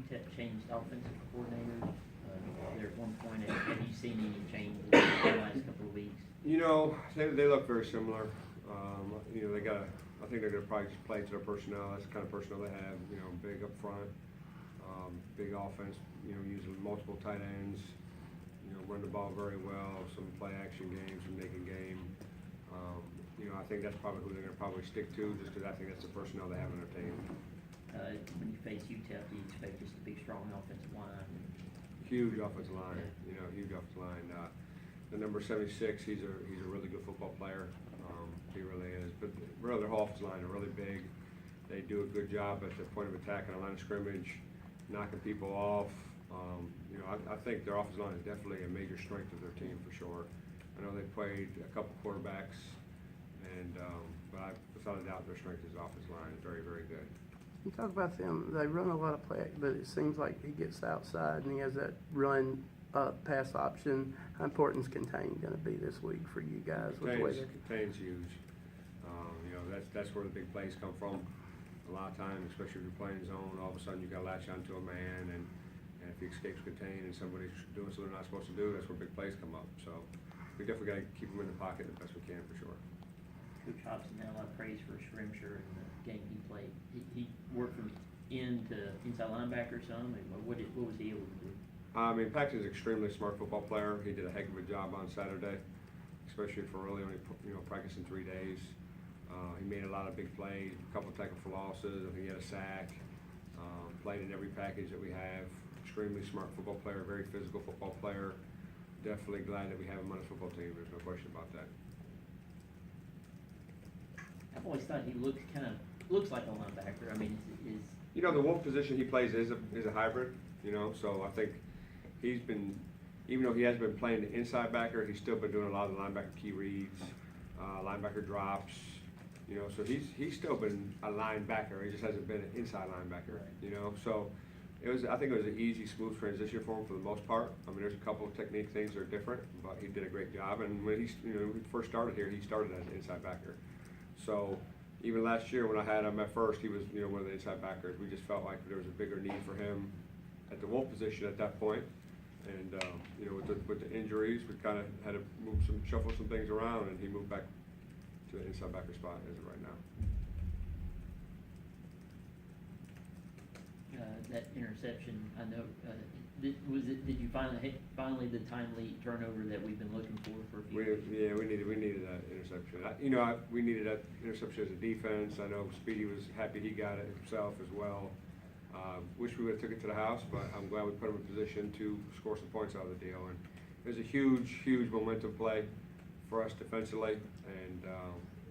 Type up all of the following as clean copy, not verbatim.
UTEP changed offensive coordinators there at one point. Have you seen any changes in the last couple of weeks? You know, they look very similar. You know, I think they're going to probably just play to their personnel. That's the kind of personnel they have. You know, big up front, big offense. You know, using multiple tight ends. You know, run the ball very well. Some play action games, some naked game. You know, I think that's probably who they're going to probably stick to, just because I think that's the personnel they have on their team. When you face UTEP, do you expect just a big, strong offensive line? Huge offensive line. You know, huge offensive line. The number 76, he's a really good football player. He really is. But really, their whole offensive line are really big. They do a good job at the point of attack on the line of scrimmage, knocking people off. You know, I think their offensive line is definitely a major strength of their team for sure. I know they played a couple quarterbacks, but without a doubt, their strength is offensive line is very, very good. You talk about them, they run a lot of play, but it seems like he gets outside and he has that run pass option. How important is contain going to be this week for you guys? Contain's huge. You know, that's where the big plays come from. A lot of times, especially if you're playing zone, all of a sudden you got to latch onto a man, and if he escapes contain and somebody's doing something they're not supposed to do, that's where big plays come up. So we definitely got to keep them in the pocket the best we can for sure. Coach Hobson had a lot of praise for Scrimsher in the game he played. He worked from inside linebacker some, and what was he able to do? I mean, Paxton's an extremely smart football player. He did a heck of a job on Saturday, especially for really only practicing 3 days. He made a lot of big plays, a couple of tackle for losses. I think he had a sack. Played in every package that we have. Extremely smart football player, very physical football player. Definitely glad that we have him on the football team. There's no question about that. I've always thought he looks like a linebacker. I mean, you know, the wolf position he plays is a hybrid. You know, so I think he's been, even though he has been playing the inside backer, he's still been doing a lot of the linebacker key reads, linebacker drops. You know, so he's still been a linebacker. He just hasn't been an inside linebacker. Right. You know, so I think it was an easy, smooth transition for him for the most part. I mean, there's a couple of technique things that are different, but he did a great job. And when he first started here, he started as an inside backer. So even last year when I had him at first, he was one of the inside backers. We just felt like there was a bigger need for him at the wolf position at that point. And you know, with the injuries, we kind of had to shuffle some things around, and he moved back to the inside backer spot as of right now. that interception, I know, did you finally the timely turnover that we've been looking for a few years? Yeah, we needed that interception. We needed that interception as a defense. I know Speedy was happy he got it himself as well. Wish we would have took it to the house, but I'm glad we put him in position to score some points out of the deal. And it was a huge momentum play for us defensively, and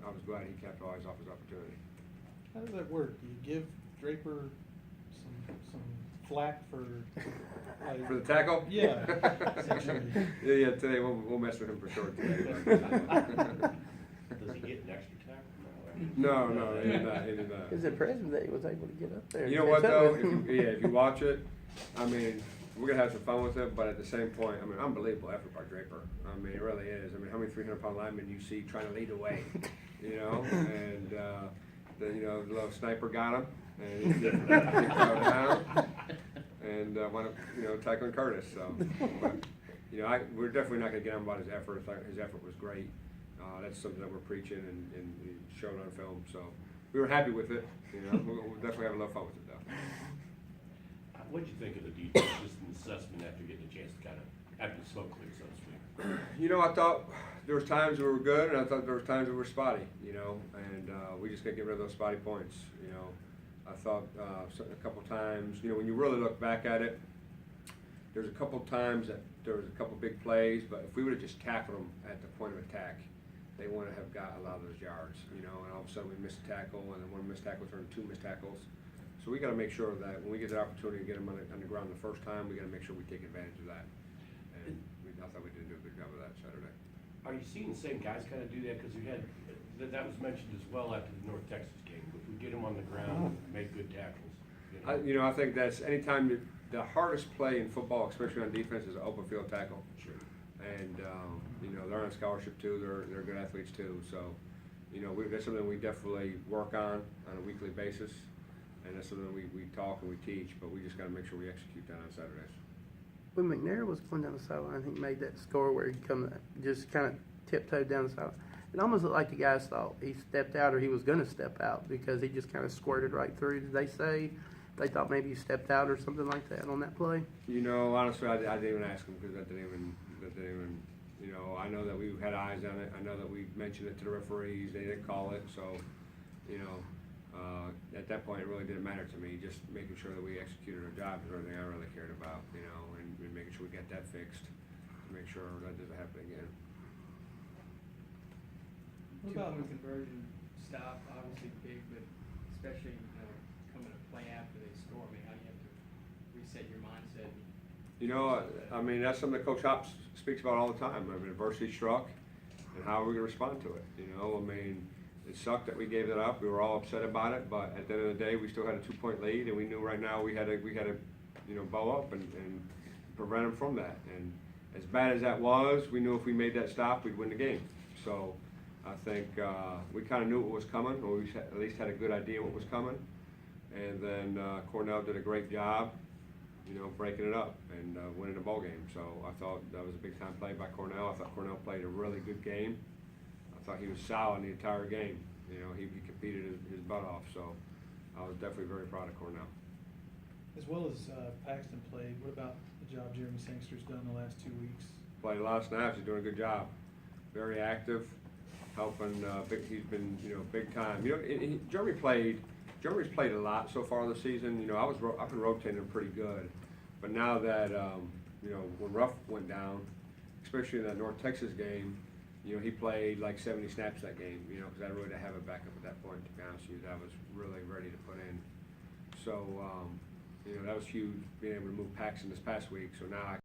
I was glad he capitalized off his opportunity. How does that work? Do you give Draper some flack for For the tackle? Yeah. Essentially. yeah. Today we'll mess with him for sure today. Does he get an extra tackle? No, he did not. He did not. It's impressive that he was able to get up there. You know what though? If you watch it, I mean, we're gonna have some fun with it, but at the same point, I mean, unbelievable effort by Draper. I mean, it really is. I mean, how many 300-pound linemen you see trying to lead away, you know? And then the little sniper got him, and he just fell down, and wound up, tackling Curtis. So, but we're definitely not gonna get him about his effort. His effort was great. That's something that we're preaching and showing on film. So we were happy with it. We'll definitely have a lot of fun with it though. What did you think of the defense, just an assessment after getting a chance to kind of after the smoke cleared, so to speak? I thought there was times we were good, and I thought there was times we were spotty. And we just got to get rid of those spotty points. I thought a couple times, when you really look back at it, there's a couple times that there was a couple big plays, but if we would have just tackled them at the point of attack, they wouldn't have got a lot of those yards, and all of a sudden we missed a tackle, and then one missed tackle turned 2 missed tackles. So we got to make sure that when we get the opportunity to get them on the ground the first time, we got to make sure we take advantage of that. And I thought we did do a good job of that Saturday. Are you seeing the same guys kind of do that? Because we had, that was mentioned as well after the North Texas game. If we get them on the ground, make good tackles. I think that's anytime the hardest play in football, especially on defense, is an open field tackle. Sure. And they're on scholarship too. They're good athletes too. So that's something we definitely work on a weekly basis. and that's something we talk and we teach, but we just gotta make sure we execute that on Saturdays. When McNair was going down the sideline, he made that score where he just kind of tiptoed down the sideline. It almost looked like the guys thought he stepped out or he was going to step out because he just kind of squirted right through. Did they say they thought maybe he stepped out or something like that on that play? You know, honestly, I didn't even ask him because that didn't even, you know, I know that we had eyes on it. I know that we mentioned it to the referees. They didn't call it, so, you know, at that point, it really didn't matter to me. Just making sure that we executed our job is everything I really cared about, you know, and making sure we got that fixed to make sure that doesn't happen again. What about, Two-point conversion stop, obviously big, but especially, coming to play after they score, I mean, how do you have to reset your mindset? You know, I mean, that's something that Coach Hops speaks about all the time. I mean, adversity struck, and how are we gonna respond to it? You know, I mean, it sucked that we gave that up. We were all upset about it, but at the end of the day, we still had a 2-point lead, and we knew right now we had to, you know, bow up and prevent them from that. And as bad as that was, we knew if we made that stop, we'd win the game. So I think we kind of knew what was coming, or we at least had a good idea what was coming. And then Cornell did a great job, you know, breaking it up and winning the ball game. So I thought that was a big time play by Cornell. I thought Cornell played a really good game. I thought he was solid the entire game. You know, he competed his butt off. So I was definitely very proud of Cornell. as well as Paxton played, what about the job Jeremy Sangster's done the last 2 weeks? Played a lot of snaps. He's doing a good job. Very active, helping. He's been, you know, big time. You know, Jeremy's played a lot so far this season. You know, I've been rotating him pretty good, but now that you know, when Ruff went down, especially in that North Texas game, you know, he played like 70 snaps that game. You know, because I really didn't have a backup at that point. To be honest with you, that was really ready to put in. So you know, that was huge being able to move Paxton this past week. So now I